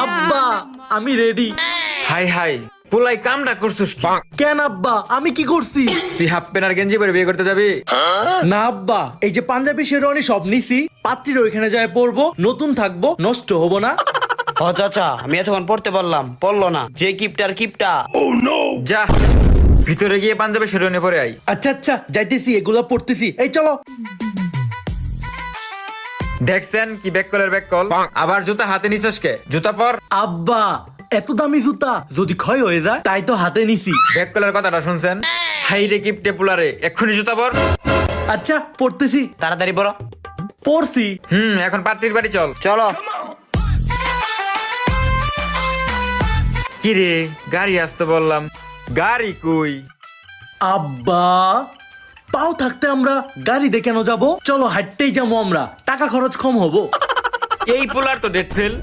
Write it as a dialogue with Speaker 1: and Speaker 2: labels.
Speaker 1: আব্বা আমি ready.
Speaker 2: High high পোলাই কামটা করছিস কি?
Speaker 1: কেন আব্বা আমি কি করছি?
Speaker 2: তুই হাফ প্যান্ট আর গেঞ্জি পরে বিয়ে করতে যাবি?
Speaker 1: না আব্বা, এই যে পাঞ্জাবি শেরওয়ানি সব নিছি, পাত্রীর ওইখানে যায় পরবো, নতুন থাকবো, নষ্ট হবো না।
Speaker 3: ও চাচা, আমি এতক্ষণ পড়তে পারলাম, পড়লো না। যে কিপটার কিপটা।
Speaker 2: যা ভিতরে গিয়ে পাঞ্জাবি শেরওয়ানি পরে আই।
Speaker 1: আচ্ছা আচ্ছা যাইতেছি, এগুলা পড়তেছি। এই চলো।
Speaker 2: দেখছেন কি ব্যাক কলের ব্যাক কল? আবার জুতা হাতে নিছস কে? জুতা পর।
Speaker 1: আব্বা এত দামি জুতা যদি ক্ষয় হয়ে যায় তাই তো হাতে নিছি।
Speaker 2: ব্যাক কলের কথাটা শুনছেন? হাই রে কিপটে পুলারে, এক্ষুনি জুতা পর।
Speaker 1: আচ্ছা পড়তেছি।
Speaker 3: তাড়াতাড়ি পড়ো।
Speaker 1: পড়ছি।
Speaker 2: এখন পাত্রীর বাড়ি চল।
Speaker 3: চলো।
Speaker 2: কি রে গাড়ি আসতে বললাম, গাড়ি কই?
Speaker 1: আব্বা পাও থাকতে আমরা গাড়িতে কেন যাব? চলো হাঁটতেই যাবো, আমরা টাকা খরচ কম হবো।
Speaker 2: এই পোলার তো ডেট ফেল।